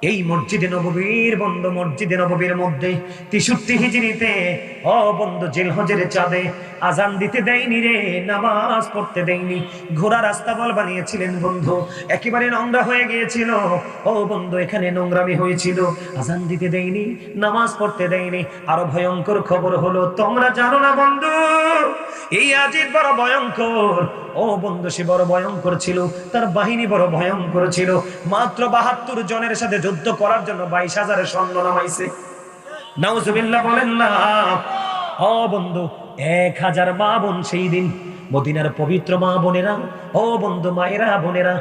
এই মসজিদে নববীর বন্ধু, মসজিদে নববীর মধ্যে 63 হিজরিতে বন্ধু জিলহজের চাঁদে আজান দিতে দেয়নি রে, নামাজ পড়তে দেয়নি। ঘোড়া রাস্তা বল বানিয়েছিলেন বন্ধু, একেবারে নোংরা হয়ে গিয়েছিল। বন্ধু এখানে নোংরামি হয়েছিল, আজান দিতে দেয়নি, নামাজ পড়তে দেয়নি। আরো ভয়ঙ্কর খবর হলো, তোমরা জানো না বন্ধু, এই আজিদ বড় ভয়ঙ্কর। বন্ধু সে বড় ভয়ঙ্কর ছিল, তার বাহিনী বড় ভয়ঙ্কর ছিল। মাত্র 72 জনের সাথে যুদ্ধ করার জন্য 22,000 সৈন্য নামাইছে। নাউজুবিল্লাহ বলেন না। বন্ধু 1000 মা বোন সেই দিন, মদিনার পবিত্র মা বোনেরা, বন্ধু মায়েরা বোনেরা,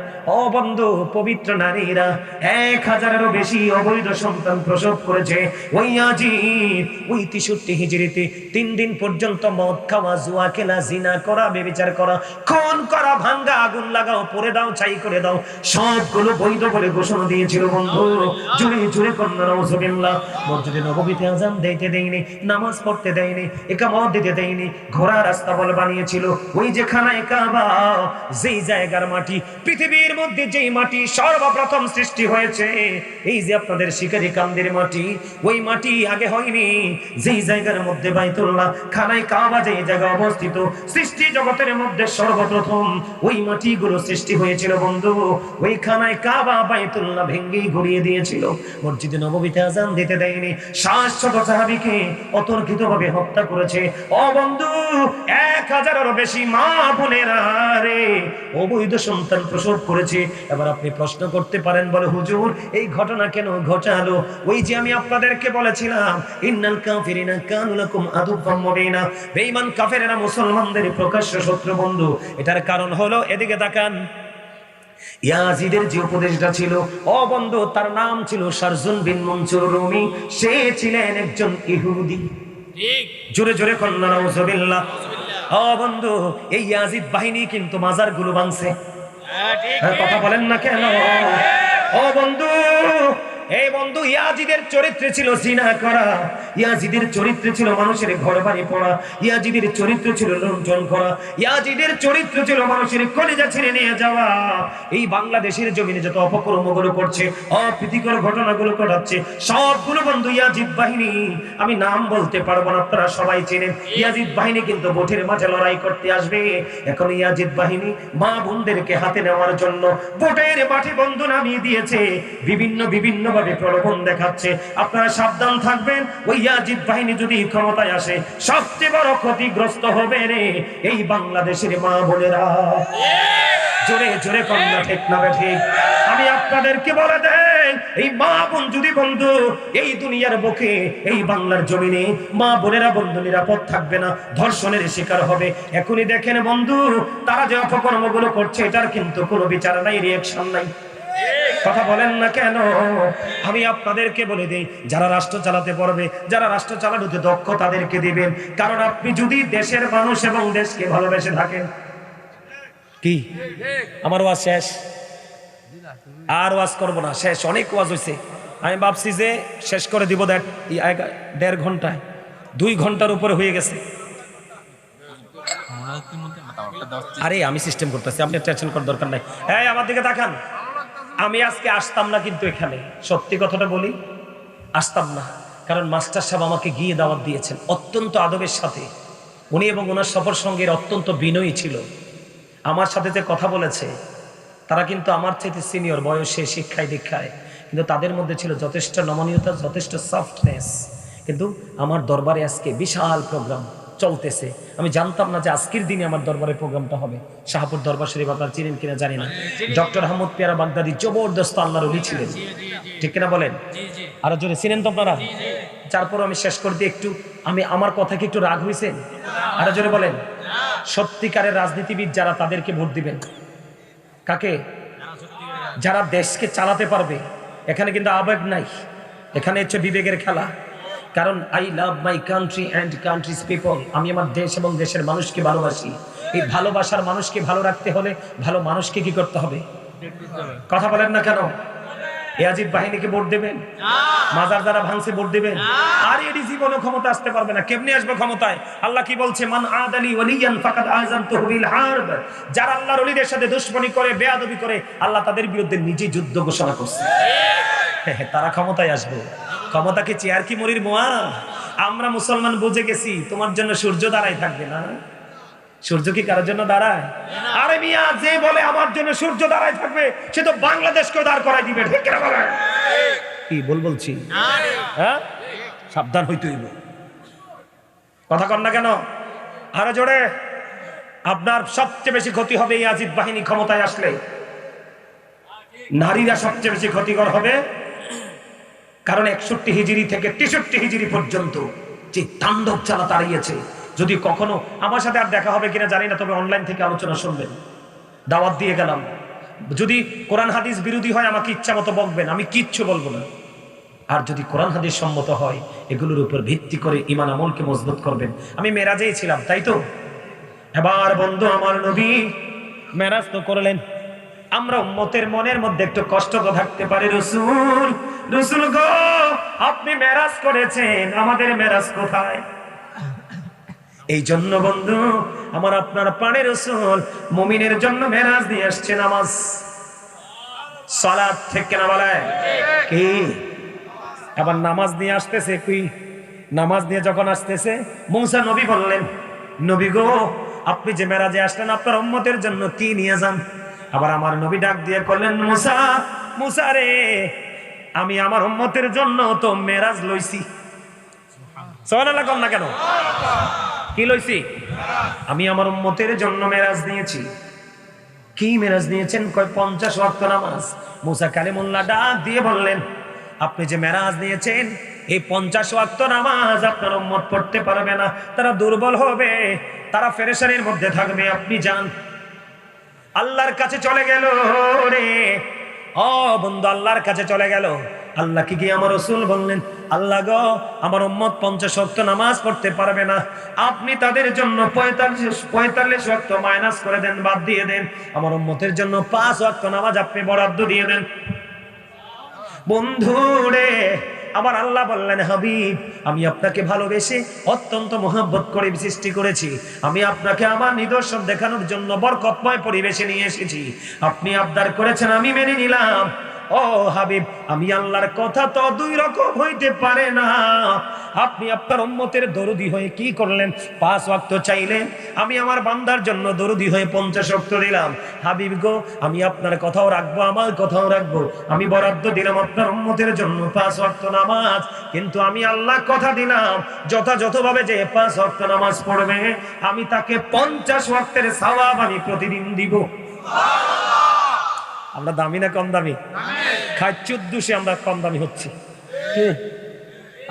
বন্ধু পবিত্র নারীরা 1000-এরও বেশি অবৈধ সন্তান প্রসব করেছে। ওই আজিব ওই 63 হিজরিতে 3 দিন পর্যন্ত মদ খাওয়া, জুয়া খেলা, জিনা করা, ব্যভিচার করা, খুন করা, ভাঙ্গা, আগুন লাগাও, পড়ে দাও, ছাই করে দাও, সবগুলো বৈধ বলে ঘোষণা দিয়েছিল বন্ধু। জুড়ে জুড়ে কন্যা নাউজুবিল্লাহ। মসজিদে নববীতে আজান দিতে দেয়নি, নামাজ পড়তে দেয়নি, ইকামত দিতে দেয়নি, ঘোড়া রাস্তা বল বানিয়েছিল। ওই যে খানায়ে কাবা, যেই জায়গার মাটি, পৃথিবীর মধ্যে যেই মাটি সর্বপ্রথম সৃষ্টি হয়েছে, এই যে আপনাদের শিকারি কান্দের মাটি, ওই মাটি আগে হয়নি। যেই জায়গার মধ্যে বাইতুল্লাহ, খানায়ে কাবা যেই জায়গা অবস্থিত, সৃষ্টি জগতের মধ্যে সর্বপ্রথম ওই মাটিগুলো সৃষ্টি হয়েছিল বন্ধু। ওই খানায়ে কাবা বাইতুল্লাহ ভেঙ্গে ঘুরিয়ে দিয়েছিল। মসজিদে নববীতে আজান দিতে দেয়নি, 700 সাহাবীকে অতর্কিতভাবে হত্যা করেছে। বন্ধু 1000-এরও বেশি মা বোনেরা রে অবৈধ সন্তান প্রসব করেছে। এবার আপনি প্রশ্ন করতে পারেন, বলে হুজুর এই ঘটনা কেন ঘটালো? ওই যে আমি আপনাদেরকে বলেছিলাম, ইন্নাল কাফিরিনা কানু লাকুম আদুওয়াম মুবিনা, বেঈমান কাফেরেরা মুসলমানদের প্রকাশ্য শত্রু বন্ধু। এটার কারণ হলো, এদিকে তাকান, ইয়াজিদের যে উপদেশটা ছিল, বন্ধু তার নাম ছিল শারজুন বিন মনসুর রুমি। সে ছিলেন একজন ইহুদি। ঠিক, জোরে জোরে কন্যা নাউজুবিল্লাহ। বন্ধু এই ইয়াজিদ বাহিনী কিন্তু মাজারগুলো ভাঙছে। কথা বলেন না কেন? বন্ধু এই বন্ধু ইয়াজিদের চরিত্রে ছিল জিনা করা, ইয়াজিদের চরিত্রে ছিল মানুষের ঘর বাড়ি পড়া, ইয়াজিদের চরিত্র ছিল লুণ্ঠন করা, ইয়াজিদের চরিত্র ছিল মানুষের কলিজা ছিঁড়ে নিয়ে যাওয়া। এই বাংলাদেশের জমিনে যত অপকর্মগুলো করছে, অপ্রীতিকর ঘটনাগুলো ঘটাচ্ছে, সবগুলো বন্ধু ইয়াজিদ বাহিনী। আমি নাম বলতে পারবো না, আপনারা সবাই চেনেন। ইয়াজিদ বাহিনী কিন্তু ভোটের মাঝে লড়াই করতে আসবে। এখন ইয়াজিদ বাহিনী মা বোনদেরকে হাতে নেওয়ার জন্য ভোটের মাঠে বন্ধু নামিয়ে দিয়েছে, বিভিন্ন ভাবে প্রলোভন দেখাচ্ছে। আপনারা সাবধান থাকবেন, ওই ইয়াজিদ বাহিনী যদি ক্ষমতায় আসে, সবচেয়ে বড় ক্ষতিগ্রস্ত হবে রে এই বাংলাদেশের মা বোনেরা। জোরে জোরে কন্যা ঠিক না ঠিক? আমি আপনাদেরকে বলে দেই, এই মা বোন যদি বন্ধু এই দুনিয়ার বুকে, এই বাংলার জমিনে মা বোনেরা বন্ধু নিরাপদ থাকবে না, ধর্ষণের শিকার হবে। এখনই দেখেন বন্ধু, তারা যে অপকর্মগুলো করছে, এটার কিন্তু কোনো বিচার নাই, রিঅ্যাকশন নাই। কথা বলেন না কেন? আমি আপনাদেরকে বলে দেই, যারা রাষ্ট্র চালাতে পারবে, যারা রাষ্ট্র চালানোতে দক্ষ, তাদেরকে দিবেন। কারণ আপনি যদি দেশের মানুষ এবং দেশকে ভালোবেসে থাকেন, কি আমার ওয়াজ শেষ? আর ওয়াজ করবো না, শেষ, অনেক ওয়াজ হয়েছে। আমি ভাবছি যে শেষ করে দিব 1.5 ঘন্টায়, 2 ঘন্টার উপরে হয়ে গেছে। আরে আমি সিস্টেম করতেছি, আপনি টেনশন করার দরকার নাই। হ্যাঁ আমার দিকে তাকান। আমি আজকে আসতাম না, কিন্তু এখানে সত্যি কথাটা বলি, আসতাম না। কারণ মাস্টার সাহেব আমাকে গিয়ে দাওয়াত দিয়েছেন অত্যন্ত আদবের সাথে। উনি এবং ওনার সফর সঙ্গীর অত্যন্ত বিনয়ী ছিল। আমার সাথে যে কথা বলেছে, তারা কিন্তু আমার চাইতে সিনিয়র বয়সে, শিক্ষায় দীক্ষায়, কিন্তু তাদের মধ্যে ছিল যথেষ্ট নমনীয়তা, যথেষ্ট সফটনেস। কিন্তু আমার দরবারে আজকে বিশাল প্রোগ্রাম চলতেছে। আমি জানতাম না যে আজকের দিনে আমার দরবারে প্রোগ্রামটা হবে। শাহপুর দরবার শরীফ আপনারা চিনেন কিনা জানি না। ডক্টর আহমদ পেয়ারা বাগদাদি জবরদস্ত আল্লাহর ওলি ছিলেন, ঠিক কিনা বলেন? আরো জোরে চিনেন তো আপনারা? তারপর আমি শেষ করতে একটু, আমি আমার কথা কি একটু রাগ হয়েছে? আরো জোরে বলেন। সত্যিকারের রাজনীতিবিদ যারা, তাদেরকে ভোট দিবেন। কাকে? যারা দেশকে চালাতে পারবে। এখানে কিন্তু আবেগ নাই, এখানে হচ্ছে বিবেকের খেলা। কারণ I love my country and countries people, আমি আমার দেশ এবং দেশের মানুষকে ভালোবাসি। এই ভালোবাসার মানুষকে ভালো রাখতে হলে ভালো মানুষকে কি করতে হবে? কথা বলেন না কেন? ইয়াজিদ বাহিনীকে ভোট দেবেন? মাজার যারা ভাঙছে ভোট দেবেন? আর এডি জীবনে ক্ষমতা আসতে পারবে না। কেমনে আসবে ক্ষমতায়? আল্লাহ কি বলছে? মান আদালি ওয়ালিয়ান ফাকাদ আযানতুহু বিল হারব। যারা আল্লাহর ওলিদের সাথে দুশমনি করে, বেয়াদবি করে, আল্লাহ তাদের বিরুদ্ধে নিজে যুদ্ধ ঘোষণা করছে। তারা ক্ষমতায় আসবো। ক্ষমতা কি চেয়ার কি মুড়ির মোয়া? আমরা মুসলমান বুঝে গেছি তোমার জন্য সূর্য দাঁড়াই থাকবে না। সূর্য কি কারোর জন্য দাঁড়ায়? আরে মিয়া, যে বলে আমার জন্য সূর্য দাঁড়ায় থাকবে সে তো বাংলাদেশকে দাঁড় করাই দিবে। ঠিক কিনা বলেন? কি বলছি? হ্যাঁ, সাবধান হইতে হইব। কথা কন না কেন? আরো জোরে। আপনার সবচেয়ে বেশি ক্ষতি হবে এই আজিদ বাহিনী ক্ষমতায় আসলে। নারীরা সবচেয়ে বেশি ক্ষতিকর হবে, কারণ 61 হিজরি থেকে 63 হিজরি পর্যন্ত যে তাণ্ডব চালা দাঁড়িয়েছে। যদি কখনো আমার সাথে আর দেখা হবে কিনা জানি না, তবে অনলাইন থেকে আলোচনা শুনবেন, দাওয়াত দিয়ে গেলাম। যদি কোরআন হাদিস বিরোধী হয় আমাকে ইচ্ছা মতো বকবেন, আমি কিচ্ছু বলবো না। আর যদি কোরআন হাদিস সম্মত হয় এগুলোর উপর ভিত্তি করে ঈমান আমলকে মজবুত করবেন। আমি মেরাজেই ছিলাম, তাই তো? এবার বন্ধু আমার নবী মেরাজ তো করলেন। আমরা উম্মতের মনের মধ্যে একটু কষ্ট তো থাকতে পারে, রাসূল রাসূল গো আপনি মেরাজ করেছেন, আমাদের মেরাজ কোথায়? এই জন্য বন্ধু আমার আপনার প্রাণের রাসূল মুমিনের জন্য মেরাজ দিয়ে আসছে নামাজ, সালাত। ঠিক কিনা বলে? কি আবার নামাজ নিয়ে আসতেছে? কি নামাজ নিয়ে যখন আসতেছে, মূসা নবী বললেন, নবী গো আপনি যে মেরাজে আসলেন আপনার উম্মতের জন্য কি নিয়ে যান? আবার আমার নবী ডাক দিয়ে করলেন, মুসা মুসা রে, আমি আমার উম্মতের জন্য তো মেরাজ লইছি। সুবহানাল্লাহ কম না কেন? কি লইছি? আমি আমার উম্মতের জন্য মেরাজ নিয়েছি। কি মেরাজ নিয়েছেন? কয় 50 ওয়াক্ত নামাজ। মুসা কালিমুল্লাহ ডাক দিয়ে বললেন, আপনি যে মেরাজ নিয়েছেন এই 50 ওয়াক্ত নামাজ আপনার উম্মত পড়তে পারবে না, তারা দুর্বল হবে, তারা পেরেশানির মধ্যে থাকবে। আপনি যান। আল্লাহর কাছে চলে গেল রে। ও বন্ধু, আল্লাহর কাছে চলে গেল। আল্লাহ কি কি আমার রাসূল বললেন, আল্লাহ গো আমার উম্মত 50 ওয়াক্ত নামাজ পড়তে পারবে না, আপনি তাদের জন্য 45 ওয়াক্ত মাইনাস করে দেন, বাদ দিয়ে দেন। আমার উম্মতের জন্য 5 ওয়াক্ত নামাজ আপনি বরাদ্দ দিয়ে দেন। বন্ধু রে, আমার আল্লাহ বললেন, হাবিব আমি আপনাকে ভালোবেসে অত্যন্ত মহব্বত করে সৃষ্টি করেছি। আমি আপনাকে আমার নিদর্শন দেখানোর জন্য বরকতময় পরিবেশে নিয়ে এসেছি। আপনি আবদার করেছেন, আমি মেনে নিলাম। ও হাবিব, আমি আল্লাহর কথা তো দুই রকম হইতে পারে না। আপনি আপনার উম্মতের দরদি হয়ে কি করলেন? 5 ওয়াক্ত চাইলেন, আমি আমার বান্দার জন্য দরদি হয়ে 50 ওয়াক্ত দিলাম। হাবিব গো আমি আপনার কথাও রাখবো, আমার কথাও রাখবো। আমি বরাদ্দ দিলাম আপনার উম্মতের জন্য 5 ওয়াক্ত নামাজ, কিন্তু আমি আল্লাহ কথা দিলাম যথাযথভাবে যে 5 ওয়াক্ত নামাজ পড়বে আমি তাকে 50 ওয়াক্তের সওয়াব আমি প্রতিদিন দিব। আমরা দামি না কম দামি? খাই 1400 আমরা কম দামি হচ্ছি।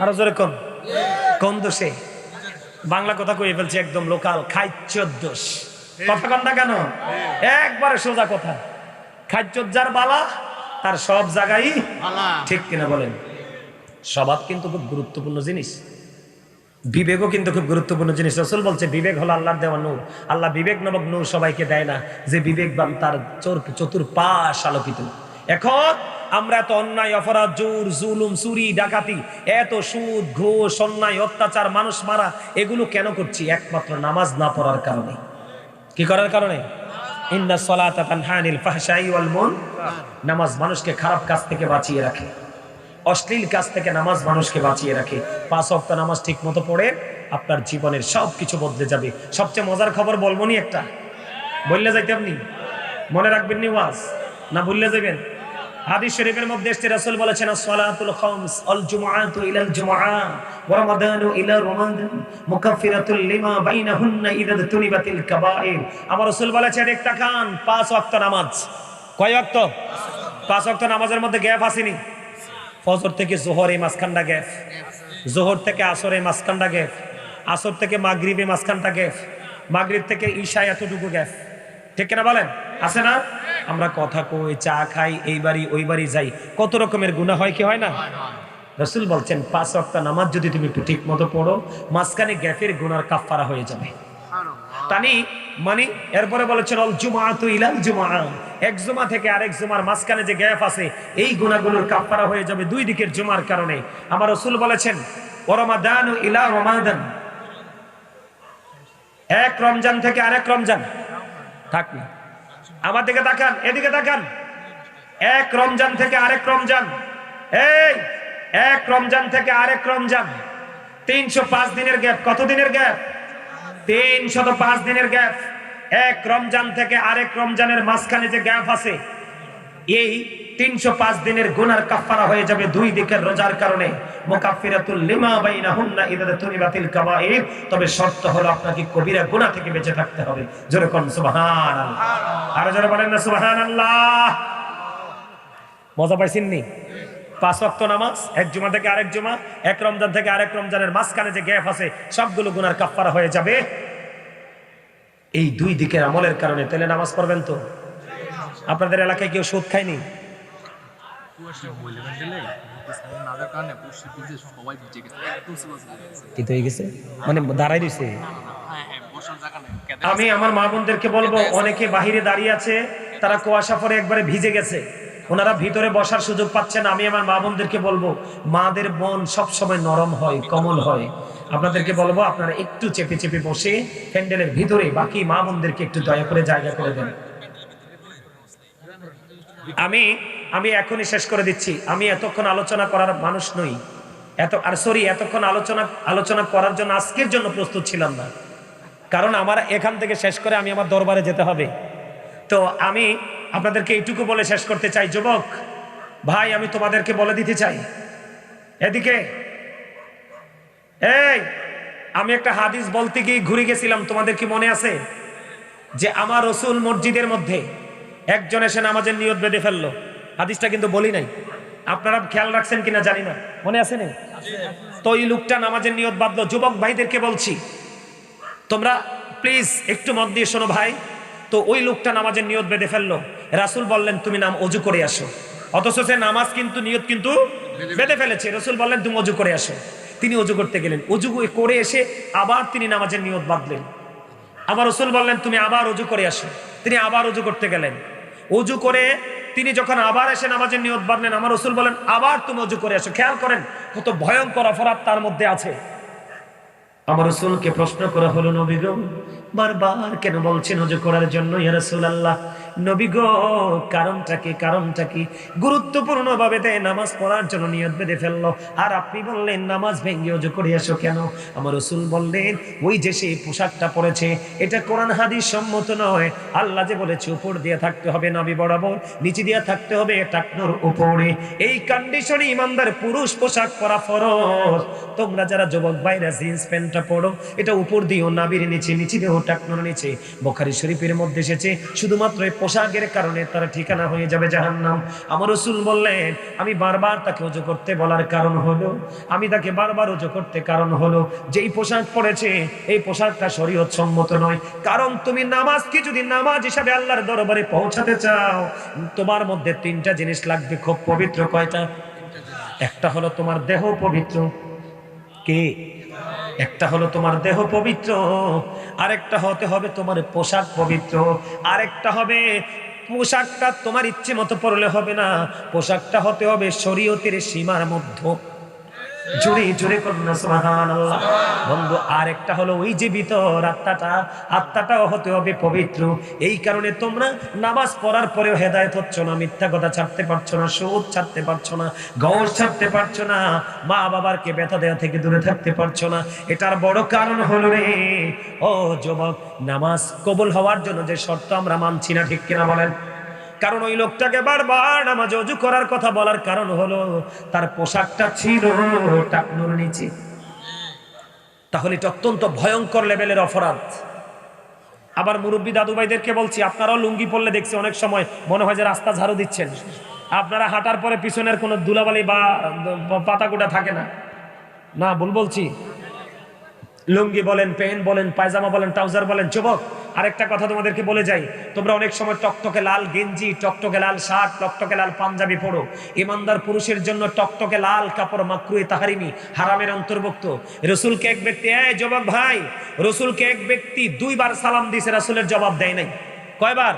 আরো জোরে কোন কোন দোষে? বাংলা কথা কয়ে ফেলছি, একদম লোকাল। খাই 14 কথা কন না কেন? একবারে সোজা কথা। খাইচোদ যার বালা তার সব জায়গায় ঠিক কিনা বলেন? স্বভাব কিন্তু খুব গুরুত্বপূর্ণ জিনিস, বিবেকও কিন্তু খুব গুরুত্বপূর্ণ জিনিস। রাসূল বলছে বিবেক হলো আল্লাহর দেওয়া নূর। আল্লাহ বিবেক নামক নূর সবাইকে দেয় না, যে বিবেকবান তার চতুর্পাশ আলোকিত। এখন আমরা এত অন্যায়, অপরাধ, জোর, জুলুম, চুরি, ডাকাতি, এত সুদ, ঘুষ, অন্যায়, অত্যাচার, মানুষ মারা, এগুলো কেন করছি? একমাত্র নামাজ না পড়ার কারণে। কি করার কারণে? ইন্নাস সালাতা তানহা আনিল ফাহশাই ওয়াল মুনকার। নামাজ মানুষকে খারাপ কাজ থেকে বাঁচিয়ে রাখে, অশ্লীল কাজ থেকে নামাজ মানুষকে বাঁচিয়ে রাখে। 5 ওয়াক্ত নামাজ ঠিক মতো পড়ে আপনার জীবনের সবকিছু বদলে যাবে। সবচেয়ে মজার খবর বলবো নি একটা, বললে যাইতে আপনি মনে রাখবেন নি ওয়াজ না ভুললে যাবেন? হাদিস শরীফের মধ্যে এসেছে, রাসূল বলেছেন as-সালাতুল খামস আল জুমআতু ইলাল জুমআ ওয়া রমাদানু ইলা রমাদান মুকাফফিরাতুল লিমা বাইনাহুন্না ইযা তুনিবাতিল কাবাইর। আমার রাসূল বলেছেন একটা কান 5 ওয়াক্ত নামাজ। কয় ওয়াক্ত? 5 ওয়াক্ত নামাজের মধ্যে গ্যাপ আসেনি। ফজর থেকে জোহর এই মাঝখানটা গ্যাপ, জোহর থেকে আসর এই মাঝখানটা গ্যাপ, আসর থেকে মাগরিব এই মাঝখানটা গ্যাপ, মাগরিব থেকে ঈশা এতটুকু গ্যাপ। ঠিক কিনা বলেন? আছে না? আমরা কথা কই, চা খাই, এই বাড়ি ওই বাড়ি যাই, কত রকমের গুনাহ হয় কি হয় না? রাসূল বলছেন 5 ওয়াক্ত নামাজ যদি তুমি একটু ঠিক মতো পড়ো, মাঝখানে গ্যাপের গুনার কাফারা হয়ে যাবে। তানি মানে এরপরে বলেছেন অল জুমআতু ইলাল জুমআ, এক জুমা থেকে আরেক জুমার মাঝখানে যে গ্যাপ আছে এই গুনাহগুলোর কাফারা হয়ে যাবে দুই দিকের জুমার কারণে। আমার রাসূল বলেছেন ওয়া রমাদানু ইলা রমাদান, এক রমজান থেকে আরেক রমজান। থাক না, আমার দিকে তাকান, এদিকে তাকান। এক রমজান থেকে আরেক রমজান, এই এক রমজান থেকে আরেক রমজান 305 দিনের গ্যাপ। কত দিনের গ্যাপ? 305 দিনের গ্যাপ। এক রমজান থেকে আরেক রমজানের মাঝখানে যে গ্যাপ আছে, এই 305 দিনের গুনার কাফারা হয়ে যাবে দুই দিকের রোজার কারণে। মুকাফফিরাতুল লিমা বাইনাহুন্না ইযা তুনিবাতিল কাবাইর। তবে শর্ত হলো আপনাকে কবিরা গুনাহ থেকে বেঁচে থাকতে হবে। জোরে কোন সুবহানাল্লাহ। আর জোরে বলেন না সুবহানাল্লাহ। মজা পাইছেন নি? 5 ওয়াক্ত নামাজ, এক জুমা থেকে আরেক জুমা, এক রমজান থেকে আরেক রমজানের মাঝখানে যে গ্যাপ আছে, সবগুলো গুনার কাফারা হয়ে যাবে এই দুই দিকের আমলের কারণে। তাহলে নামাজ পড়বেন তো? আপনাদের এলাকায় কেউ সুদ খায়নি? মানে দাঁড়াই দিছে। আমি আমার মা বোনদেরকে বলবো, অনেকে বাহিরে দাঁড়িয়ে আছে, তারা কুয়াশা পরে একবারে ভিজে গেছে, ওনারা ভিতরে বসার সুযোগ পাচ্ছেন। আমি আমার মা বোনদেরকে বলবো, মাদের মন সব সময় নরম হয়, কোমল হয়। আপনাদেরকে বলবো, আপনারা একটু চেপে চেপে বসে প্যান্ডেলের ভিতরে বাকি মা বোনদেরকে একটু দয়া করে জায়গা করে দেন। আমি এখনই শেষ করে দিচ্ছি। আমি এতক্ষণ আলোচনা করার মানুষ নই, এতক্ষণ আলোচনা করার জন্য আজকের জন্য প্রস্তুত ছিলাম না, কারণ আমার এখান থেকে শেষ করে আমি আমার দরবারে যেতে হবে। তো আমি আপনাদেরকে এইটুকু বলে শেষ করতে চাই, যুবক ভাই, আমি তোমাদেরকে বলে দিতে চাই, এদিকে এই, আমি একটা হাদিস বলতে গিয়ে ঘুরে গেছিলাম, তোমাদের কি মনে আছে? যে আমার রাসূল মসজিদের মধ্যে একজন এসে নামাজের নিয়ত বেঁধে ফেললো। হাদিসটা কিন্তু বলি নাই, আপনারা খেয়াল রাখছেন কিনা জানি না, মনে আছে না? তো এই লোকটা নামাজের নিয়ত বাঁধলো। যুবক ভাইদেরকে বলছি, তোমরা প্লিজ একটু মন দিয়ে শোনো ভাই। তো ওই লোকটা নামাজের নিয়ত বেঁধে ফেললো। রাসূল বললেন তুমি অজু করে আসো, অথচ সে নামাজ কিন্তু নিয়ত কিন্তু বেঁধে ফেলেছে। রাসূল বললেন তুমি অজু করে আসো। তিনি অজু করতে গেলেন, অজু করে এসে আবার তিনি নামাজের নিয়ত বাঁধলেন। আমার রাসূল বললেন তুমি আবার অজু করে আসো। তিনি আবার অজু করতে গেলেন, অজু করে তিনি যখন আবার এসে নামাজের নিয়ত বাঁধলেন, আমার রাসূল বলেন আবার তুমি অজু করে আসো। খেয়াল করেন কত ভয়ঙ্কর অপরাধ তার মধ্যে আছে। আমার রাসূলকে প্রশ্ন করা হলো, নবী গো বারবার কেন বলছেন ওযু করার জন্য? ইয়া রাসূলুল্লাহ, নবী গো কারণটা কি? গুরুত্বপূর্ণ ভাবে নামাজ পড়ার জন্য নিয়ত বেঁধে ফেললো, আর আপনি বললেন নামাজ ভেঙে ওযু করে আসো কেন? আমার রাসূল বললেন ওই যে সেই পোশাকটা পরেছে, এটা কোরআন হাদিস সম্মত নয়। আল্লাহ যে বলেছে উপর দিয়ে থাকতে হবে নাভি বরাবর, নিচে দিয়ে থাকতে হবে টাকনোর উপরে। এই কন্ডিশনে ইমানদার পুরুষ পোশাক পরা ফরজ। তোমরা যারা যুবক ভাইরা জিন্স প্যান্টটা পড়ো, এটা উপর দিয়েও নাভির নিচে, নিচে দিয়েও টাকনোর নিচে। বুখারী শরীফের মধ্যে এসেছে শুধুমাত্র এই পোশাকের কারণে তার ঠিকানা হয়ে যাবে জাহান্নাম। আমার রাসূল বললেন আমি বারবার তাকে ওযু করতে বলার কারণ হলো, আমি তাকে বারবার ওযু করতে কারণ হলো যেই পোশাক পরেছে এই পোশাকটা শরীয়ত সম্মত নয়। কারণ তুমি নামাজকে যদি নামাজ হিসাবে আল্লাহর দরবারে পৌঁছাতে চাও, তোমার মধ্যে 3টা জিনিস লাগবে, খুব পবিত্র। কয়টা? একটা হলো তোমার দেহ পবিত্র, কে? একটা হলো তোমার দেহ পবিত্র, আরেকটা হতে হবে তোমার পোশাক পবিত্র, আরেকটা হবে পোশাকটা তোমার ইচ্ছে মতো পরলে হবে না, পোশাকটা হতে হবে শরীয়তের সীমার মধ্যে। জোরে জোরে কন্যা সুবহানাল্লাহ। বন্ধু, আরেকটা হলো ওই যে ভিতর আত্মাটাও হতে হবে পবিত্র। এই কারণে তোমরা নামাজ পড়ার পরেও হেদায়েত হচ্ছ না, মিথ্যা কথা ছাড়তে পারছো না, সুদ ছাড়তে পারছো না, ঘুষ ছাড়তে পারছো না, মা বাবাকে ব্যথা দেওয়া থেকে দূরে থাকতে পারছো না। এটার বড় কারণ হলো রে ও যুবক, নামাজ কবুল হওয়ার জন্য যে শর্ত আমরা মানছি না, ঠিক কিনা বলেন? কারণ ওই লোকটাকে বারবার নামাজে ওযু করার কথা বলার কারণ হলো তার পোশাকটা ছিল টাকনুর নিচে। তাহলে এটা অত্যন্ত ভয়ঙ্কর লেভেলের অপরাধ। আবার মুরব্বী দাদু ভাইদেরকে বলছি, আপনারাও লুঙ্গি পরলে দেখছি অনেক সময় মনে হয় যে রাস্তা ঝাড়ু দিচ্ছেন। আপনারা হাঁটার পরে পিছনের কোনো ধুলাবালি বা পাতাকুটা থাকে না, না ভুল বলছি? লুঙ্গি বলেন, প্যান্ট বলেন, পায়জামা বলেন, ট্রাউজার বলেন। যুবক, আরেকটা কথা তোমাদেরকে বলে যাই, তোমরা অনেক সময় টকটকে লাল গেঞ্জি, টকটকে লাল শার্ট, টকটকে লাল পাঞ্জাবি পরো। ইমানদার পুরুষের জন্য টকটকে লাল কাপড় মাকরুহে তাহরিমি, হারামের অন্তর্ভুক্ত। রাসূলকে এক ব্যক্তি, যুবক ভাই, রাসূলকে এক ব্যক্তি 2 বার সালাম দিয়েছে, রাসূলের জবাব দেয় নাই। কয়বার?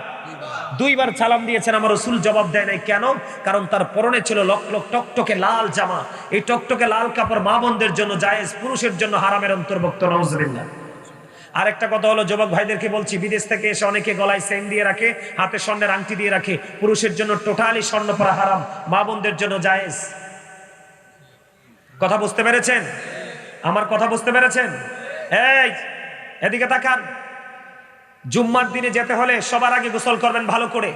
2 বার সালাম দিয়েছেন, আমার রাসূল জবাব দেয় নাই। কেন? কারণ তার পরনে ছিল টকটকে লাল জামা। এই টকটকে লাল কাপড় মা বোনদের জন্য জায়েজ, পুরুষের জন্য হারামের অন্তর্ভুক্ত। নাউজুবিল্লাহ। আরেকটা কথা হলো, যুবক ভাইদেরকে বলছি, বিদেশ থেকে এসে অনেকে গলায় চেইন দিয়ে রাখে, হাতে স্বর্ণের আংটি দিয়ে রাখে। পুরুষের জন্য টোটালি স্বর্ণ পরা হারাম, মা বোনদের জন্য জায়েজ। কথা বুঝতে পেরেছেন? আমার কথা বুঝতে পেরেছেন? এই এদিকে তাকান। জুম্মার দিনে যেতে হলে সবার আগে গোসল করবেন ভালো করে।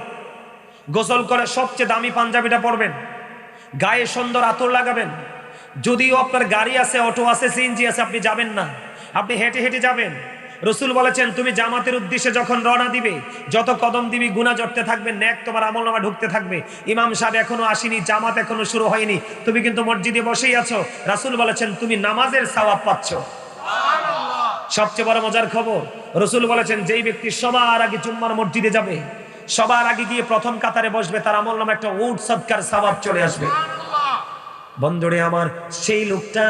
গোসল করে সবচেয়ে দামি পাঞ্জাবিটা পরবেন, গায়ে সুন্দর আতর লাগাবেন। যদিও আপনার গাড়ি আছে, অটো আছে, সিএনজি আছে, আপনি যাবেন না, আপনি হেঁটে হেঁটে যাবেন। রসুল বলেছেন তুমি জামাতের উদ্দেশ্যে যখন রওনা দিবে, যত কদম দিবি গুনাহ জড়তে থাকবে, নেক তোমার আমলনামা ঢুকতে থাকবে। ইমাম সাহেব এখনো আসেনি, জামাত এখনো শুরু হয়নি, তুমি কিন্তু মসজিদে বসেই আছো। রাসূল বলেছেন তুমি নামাজের সওয়াব পাচ্ছ। সবচেয়ে বড় মজার খবর, রসুল বলেছেন যেই ব্যক্তি সবার আগে জুম্মার মসজিদে যাবে, সবার আগে গিয়ে প্রথম কাতারে বসবে, তার আমলনামা একটা উট সদকার সওয়াব চলে আসবে। বন্ধুরে আমার, সেই লোকটা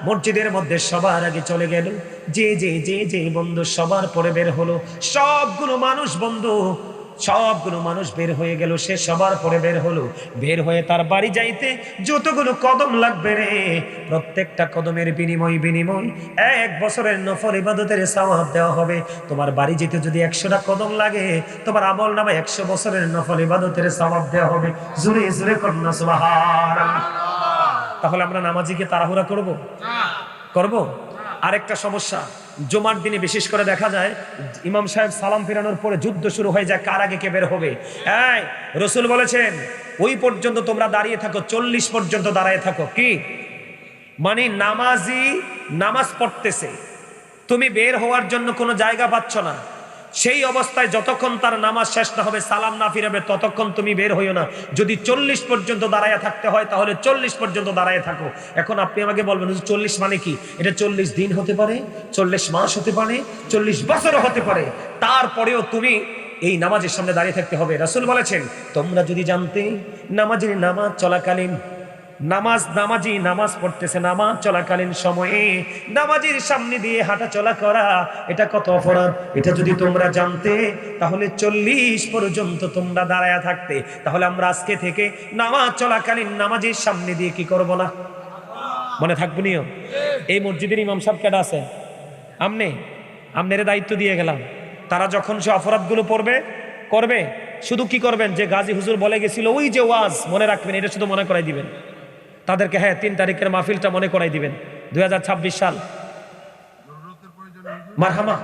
মসজিদের মধ্যে সবার আগে চলে গেল, যে যে যে যে বন্ধু সবার পরে বের হলো, সবগুলো মানুষ বের হয়ে গেল, সে সবার পরে বের হলো। বের হয়ে তার বাড়ি যাইতে যতগুলো কদম লাগবে রে, প্রত্যেকটা কদমের বিনিময় 1 বছরের নফল ইবাদতের সওয়াব দেওয়া হবে। তোমার বাড়ি যেতে যদি 100টা কদম লাগে, তোমার আমলনামায় 100 বছরের নফল ইবাদতের সওয়াব দেওয়া হবে। জোরে জোরে কন্যা সুবহানাল্লাহ। তাহলে আমরা নামাজিকে তাড়াহুড়া করব? আরেকটা সমস্যা, জুমার দিনে বিশেষ করে দেখা যায় ইমাম সাহেব সালাম ফেরানোর পরে যুদ্ধ শুরু হয়ে যায়, কার আগে কে বের হবে। এই রসুল বলেছেন ওই পর্যন্ত তোমরা দাঁড়িয়ে থাকো, 40 পর্যন্ত দাঁড়িয়ে থাকো। কি মানে? নামাজি নামাজ পড়তেছে, তুমি বের হওয়ার জন্য কোনো জায়গা পাচ্ছ না, সেই অবস্থায় যতক্ষণ তার নামাজ শেষ না হবে, সালাম না ফিরাবে, ততক্ষণ তুমি বের হইও না। যদি 40 পর্যন্ত দাঁড়ায় থাকতে হয়, তাহলে 40 পর্যন্ত দাঁড়ায় থাকো। এখন আপনি আমাকে বলবেন 40 মানে কি? এটা 40 দিন হতে পারে, 40 মাস হতে পারে, 40 বছরও হতে পারে, তারপরেও তুমি এই নামাজের সামনে দাঁড়িয়ে থাকতে হবে। রাসূল বলেছেন তোমরা যদি জানতে নামাজ চলাকালীন নামাজি নামাজ পড়তেছে, নামাজ চলাকালীন সময়ে নামাজির সামনে দিয়ে হাঁটা চলা করা এটা কত অপরাধ, এটা যদি তোমরা জানতে, তাহলে 40 পর্যন্ত তোমরা দাঁড়ায়া থাকতে। তাহলে আমরা আজকে থেকে নামাজ চলাকালীন নামাজির সামনে দিয়ে কি করব না? মনে থাকবে নিও। এই মসজিদের ইমাম সাহেব কেডা আছে? আমনের দায়িত্ব দিয়ে গেলাম। তারা যখন সে অপরাধগুলো করবে, শুধু কি করবেন, যে গাজী হুজুর বলে গেছিল ওই যে ওয়াজ মনে রাখবেন, এটা শুধু মনে করাই দিবেন তাদেরকে। হ্যাঁ, 3 তারিখের মাহফিলটা মনে করাই দিবেন, 2026 সাল। মারহামা।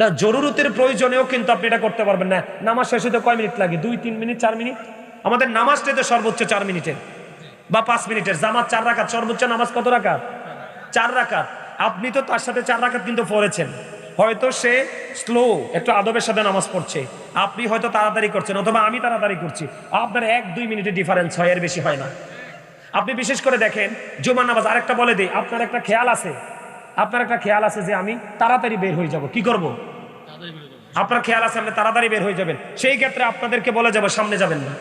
না জরুরতের প্রয়োজনেও কিন্তু আপনি এটা করতে পারবেন না। নামাজ শেষ হতে কয় মিনিট লাগে? 2-3 মিনিট, 4 মিনিট। আমাদের নামাজটাই তো সর্বোচ্চ 4 মিনিটের বা 5 মিনিটের। জামাত 4 রাকাত, সর্বোচ্চ নামাজ কত রাকাত? 4 রাকাত। আপনি তো তার সাথে 4 রাকাত কিন্তু পড়েছেন। হয়তো সে স্লো, একটু আদবের সাথে নামাজ পড়ছে, আপনি হয়তো তাড়াতাড়ি করছেন, অথবা আমি তাড়াতাড়ি করছি, আপনার 1-2 মিনিটের ডিফারেন্স হয়, এর বেশি হয় না। আপনি বিশেষ করে দেখেন জুমার নামাজ, আরেকটা বলে দিই, আপনার একটা খেয়াল আছে যে আমি তাড়াতাড়ি বের হয়ে যাব, কি করব? আপনার খেয়াল আছে আপনি তাড়াতাড়ি বের হয়ে যাবেন, সেই ক্ষেত্রে আপনাদেরকে বলে যাব সামনে যাবেন না।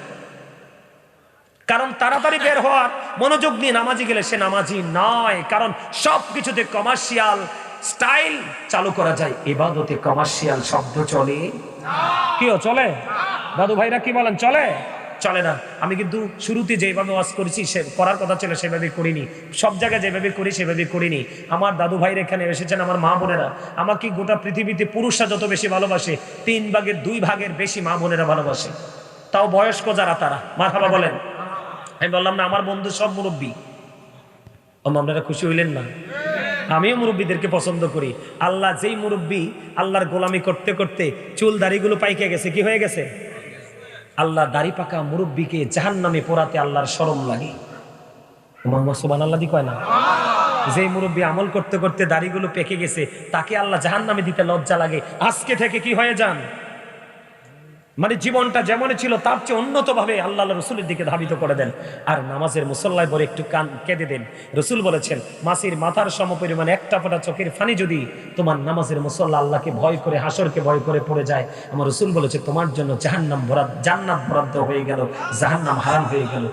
কারণ তাড়াতাড়ি বের হওয়ার মনোযোগ নিয়ে নামাজি গেলে সে নামাজি নয়। কারণ সবকিছুতে কমার্শিয়াল স্টাইল চালু করা যায়, ইবাদতে কমার্শিয়াল শব্দ চলে? কিও চলে? দাদু ভাইরা কি বলেন, চলে না। আমি কিন্তু শুরুতে যেভাবে ওয়াজ করেছি, সে করার কথা ছিল সেভাবে করিনি, সব জায়গায় যেভাবে করি সেভাবে করিনি। আমার দাদু ভাইরা এখানে এসেছেন, আমার মা বোনেরা আমাকে গোটা পৃথিবীতে পুরুষরা যত বেশি ভালোবাসে, 3 ভাগের 2 ভাগের বেশি মা বোনেরা ভালোবাসে, তাও বয়স্ক যারা, তারা। মারহাবা বলেন। আমি বললাম না আমার বন্ধু সব মুরব্বী। আপনারা খুশি হইলেন না? আমিও মুরব্বীদেরকে পছন্দ করি। আল্লাহ যেই মুরব্বী আল্লাহর গোলামি করতে করতে চুল দাড়িগুলো পাইকে গেছে, কি হয়ে গেছে? আল্লাহ দাড়ি পাকা মুরব্বীকে জাহান্নামে পোড়াতে আল্লাহর শরম লাগে। সুবহানাল্লাহ দি কয় না? যেই মুরব্বী আমল করতে করতে দাড়িগুলো পেকে গেছে, তাকে আল্লাহ জাহান্নামে দিতে লজ্জা লাগে। আজকে থেকে কি হয়ে যান, মানে জীবনটা যেমন ছিল তার চেয়ে উন্নত ভাবে আল্লাহ রসুলের দিকে ধাবিত করে দেন। আর নামাজের মুসল্লায় বলে একটু কান কেঁদে দেন। রসুল বলেছেন মাসির মাথার সমপরিমাণ একটা ফোঁটা চোখের ফানি যদি তোমার নামাজের মুসল্লা আল্লাহকে ভয় করে, হাসরকে ভয় করে পড়ে যায়, আমার রসুল বলেছে তোমার জন্য জান্নাত বরাদ্দ হয়ে গেল, জাহান্নাম হারাম হয়ে গেল।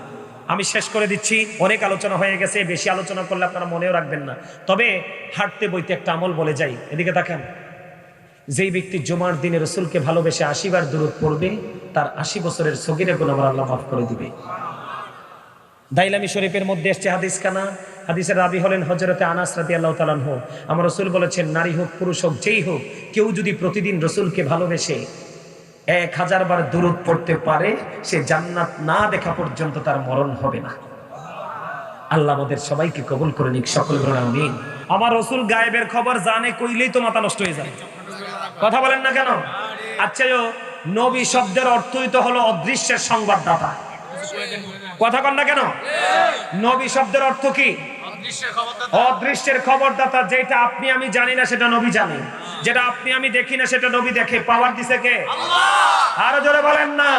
আমি শেষ করে দিচ্ছি, অনেক আলোচনা হয়ে গেছে, বেশি আলোচনা করলে আপনারা মনেও রাখবেন না। তবে হাঁটতে বইতে একটা আমল বলে যাই, এদিকে তাকান। যেই ব্যক্তি জুমার দিনে রসুলকে ভালোবেসে 80 বার দুরূদ পড়বে, তার 80 বছরের সগীরা গুনাহ আল্লাহ মাফ করে দিবে। দাইলামি শরীফের মধ্যে এসেছে হাদিস খানা, হাদিসের রাবি হলেন হযরতে আনাস রাদিয়াল্লাহু তাআলা আনহু। আমার রসুল বলেছেন নারী হোক পুরুষ হোক যেই হোক, কেউ যদি প্রতিদিন রসুলকে ভালোবেসে 1000 বার দুরূদ পড়তে পারে, সে জান্নাত না দেখা পর্যন্ত তার মরণ হবে না। আল্লাহ আমাদের সবাইকে কবুল করে নিক, সকল বলেন আমিন। আমার রাসূল গায়েবের খবর জানে কইলেই তো মাথা নষ্ট হয়ে যায়, কথা বলেন না কেন? আচ্ছা, নবী শব্দের অর্থই তো হলো অদৃশ্যের সংবাদদাতা, কথা কন না কেন? নবী শব্দের অর্থ কি? অদৃশ্যের খবরদাতা। যেটা আপনি আমি জানি না সেটা নবী জানে, যেটা আপনি আমি দেখি না সেটা নবী দেখে। পাওয়ার দিছে কে? আল্লাহ। আরো জোরে বলেন না।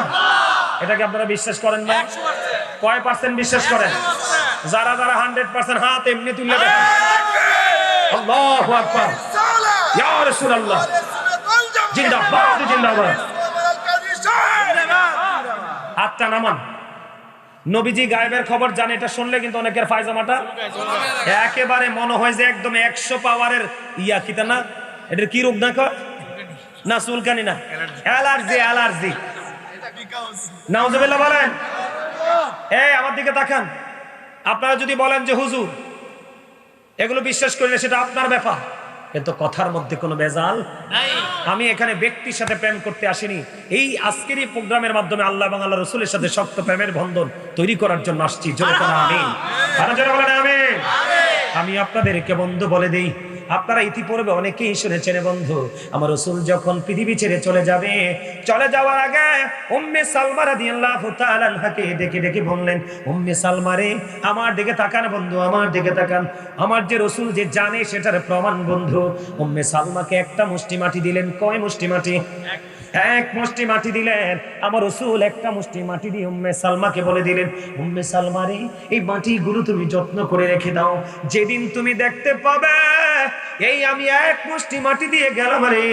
এটা কি আপনারা বিশ্বাস করেন না? কয় পার্সেন্ট বিশ্বাস করেন? যারা যারা 100% হাত এমনি তুলে দেখেন। আল্লাহু আকবার, ইয়া রাসূলুল্লাহ, জিন্দাবাদ জিন্দাবাদ। হাতটা নামান। নবীজি গায়েবের খবর জানে, এটা শুনলে কিন্তু অনেকের পায়জামাটা একেবারে মনে হয় যে একদম 100 পাওয়ারের ইয়া কিতা না, এটার কি রোগ না কয় না, চুলকানি না, অ্যালার্জি, অ্যালার্জি। নাউজুবিল্লাহ বলেন। এই আমার দিকে তাকান। আপনারা যদি বলেন যে হুজুর এগুলো বিশ্বাস করি না, সেটা আপনার ব্যাপার, কিন্তু কথার মধ্যে কোনো ভেজাল নাই। আমি এখানে ব্যক্তির সাথে প্রেম করতে আসিনি। এই আজকের এই প্রোগ্রামের মাধ্যমে আল্লাহ এবং আল্লাহ রাসূলের সাথে শক্ত প্রেমের বন্ধন তৈরি করার জন্য আসছি। জোরে বলেন আমিন। আরো জোরে বলেন আমিন। আমি আপনাদেরকে বন্ধু বলে দেই, আপনারা ইতিপূর্বে অনেকেই শুনেছেন বন্ধু, আমার রাসূল যখন পৃথিবী ছেড়ে চলে যাবে, চলে যাওয়ার আগে উম্মে সালমা রাদিয়াল্লাহু তাআলা আনহাকে ডেকে ডেকে বললেন, উম্মে সালমা রে, আমার দিকে তাকান বন্ধু, আমার দিকে তাকান। আমার যে রাসূল যে জানে সেটার প্রমাণ বন্ধু। উম্মে সালমাকে একটা মুষ্টি মাটি দিলেন। কয় মুষ্টি মাটি? এক মুষ্টি মাটি দিলেন। আমার রাসূল একটা মুষ্টি মাটি দিয়ে উম্মে সালমাকে বলে দিলেন, উম্মে সালমা রে, এই মাটিগুলো তুমি যত্ন করে রেখে দাও। যেদিন তুমি দেখতে পাবে এই আমি এক মুষ্টি মাটি দিয়ে গেলাম রে,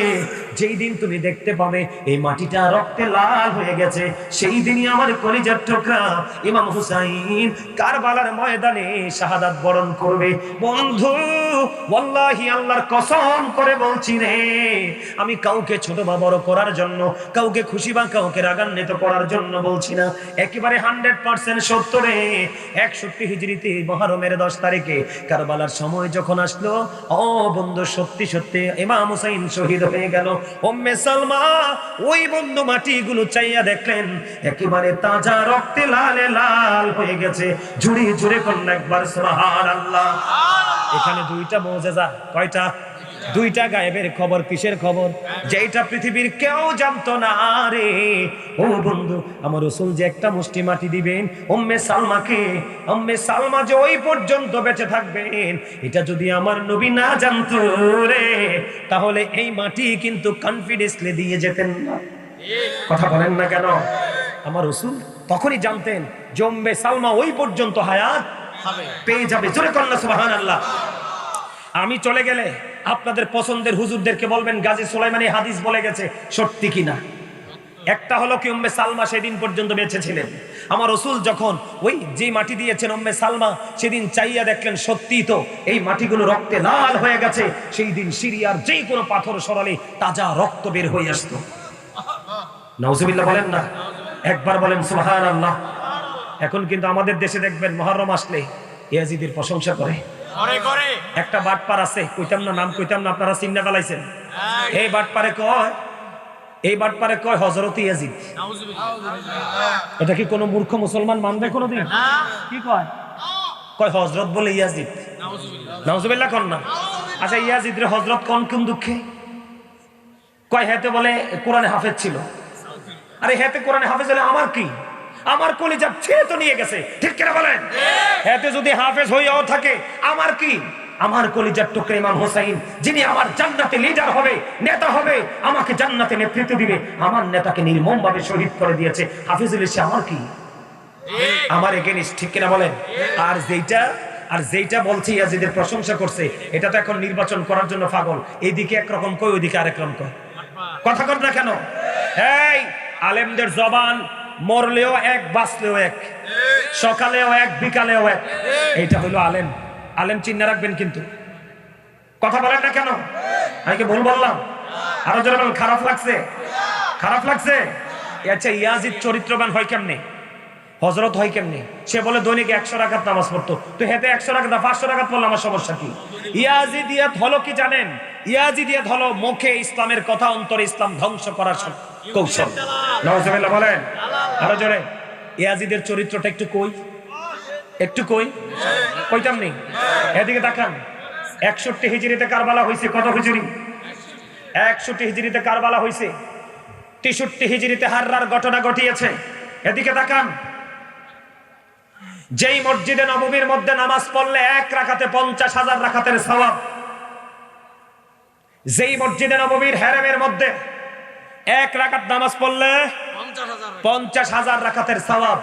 যেই দিন তুমি দেখতে পাবে এই মাটিটা রক্তে লাল হয়ে গেছে, সেই দিনই আমার কলিজার টুকরা ইমাম হুসাইন কারবালার ময়দানে শাহাদাত বরণ করবে। বন্ধু ওয়াল্লাহি আল্লাহর কসম করে বলছি রে, আমি কাউকে ছোট বা বড় করার জন্য, কাউকে খুশি বা কাউকে রাগান্বিত করার জন্য বলছি না। একেবারে 100% সত্য রে। 61 হিজরিতে মুহররমের 10 তারিখে কারবালার সময় যখন আসলো, ও বন্ধু সত্যি সত্যি ইমাম হুসাইন শহীদ হয়ে গেল। উম্মে সালমা ওই বন্ধু মাটিগুলো চাইয়া দেখলেন একেবারে তাজা রক্তে লালে লাল হয়ে গেছে। জুড়ে জুড়ে করলেন একবার সুবহানাল্লাহ। এখানে দুইটা মুজিজা। কয়টা? দুইটা গায়েবের খবর। কিসের খবর? যেটা পৃথিবীর কেউ জানতো না রে। ও বন্ধু, আমার রাসূল যে একটা মুষ্টি মাটি দিবেন উম্মে সালমাকে, উম্মে সালমা যে ওই পর্যন্ত বেঁচে থাকবেন, এটা যদি আমার নবী না জানতো রে, তাহলে এই মাটি কিন্তু কনফিডেন্সলি দিয়ে যেতেন না। কথা বলেন না কেন? আমার রাসূল তখনই জানতেন যে উম্মে সালমা ওই পর্যন্ত হায়াত পেয়ে যাবে। জোরে কন্না সুবহানাল্লাহ। আমি চলে গেলে আপনাদের পছন্দের হুজুরদেরকে বলবেন গাজী সুলাইমানি হাদিস বলে গেছে, সত্যি কিনা। একটা হলো কি, উম্মে সালমা সেদিন পর্যন্ত বেঁচে ছিলেন। আমার রাসূল যখন ওই যে মাটি দিয়েছেন উম্মে সালমা, সেদিন চাইয়া দেখলেন সত্যি তো এই মাটিগুলো রক্তে লাল হয়ে গেছে। সেই দিন সিরিয়ার যে কোনো পাথর সরালে তাজা রক্ত বের হয়ে আসতো। নাউজুবিল্লাহ বলেন না, একবার বলেন সুবহানাল্লাহ। এখন কিন্তু আমাদের দেশে দেখবেন মুহররম আসলে ইয়াজিদের প্রশংসা করে। একটা বাটপার আছে, কইতাম না, নাম কইতাম না, আপনারা চিন্তা ফেলাইছেন। এই বাটপারে কয় হযরত ইয়াজিদ। এটা কি কোনো মূর্খ মুসলমান মানবে কোনোদিন? কি কয়? কয় হযরত বলে ইয়াজিদ। নাউজুবিল্লাহ কোন না। আচ্ছা, ইয়াজিদ রে হযরত কোন দুঃখে কয়? হেতে বলে কোরআনে হাফেজ ছিল। আরে হেতে কোরআনে হাফেজ হলে আমার কি? আমার কলিজা ছেড়ে তো নিয়ে গেছে, ঠিক কিনা বলেন? এতে যদি হাফেজ হইয়াও থাকে আমার কি? আমার কলিজার টুকরা ইমাম হুসাইন, যিনি আমার জান্নাতে লিডার হবে, নেতা হবে, আমাকে জান্নাতে নেতৃত্ব দিবে, আমার নেতাকে নির্মমভাবে শহীদ করে দিয়েছে। হাফেজুল ইসলাম আমার কি? আমার এগেইনস্ট, ঠিক কিনা বলেন? আর যেইটা বলছে ইয়াজিদের প্রশংসা করছে, এটা তো এখন নির্বাচন করার জন্য পাগল। এইদিকে একরকম কয়, ওইদিকে আরেক রকম কয়। কথা কর না কেন? এই আলেমদের জবান মরলেও এক, বাঁচলেও এক, সকালেও এক, বিকালেও এক। এইটা হলো আলেম। আলেম চিন্তা রাখবেন কিন্তু। কথা বলেন না কেন? আমি কি ভুল বললাম? আরো জোরে বলেন। খারাপ লাগছে? খারাপ লাগছে? আচ্ছা, ইয়াজিদ চরিত্রবান হয় কেমনে? হযরত হয় কেমনে? সে বলে দৈনিক 100 রাকাত নামাজ পড়তো। তো হেতে 100 রাকাত 500 রাকাত পড়লে আমার সমস্যা কি? ইয়াজিদিয়াত হলো কি জানেন? ইয়াজিদিয়াত হলো মুখে ইসলামের কথা, অন্তরে ইসলাম ধ্বংস করার কৌশল। নাউজুবিল্লাহ বলেন। আরো জোরে। ইয়াজিদের চরিত্রটা একটু কই, একটু কই। কইতাম নেই। এদিকে তাকান, 61 হিজরিতে কারবালা হয়েছে। কত হিজরি? 61 হিজরিতে কারবালা হয়েছে। 63 হিজরিতে হাররার ঘটনা ঘটিয়েছে। এদিকে তাকান, যেই মসজিদে নববীর মধ্যে নামাজ পড়লে 1 রাকাতে 50,000 রাকাতের সওয়াব, যেই মসজিদে নববীর হেরেমের মধ্যে 1 রাকাত নামাজ পড়লে 50,000 রাকাতের সওয়াব,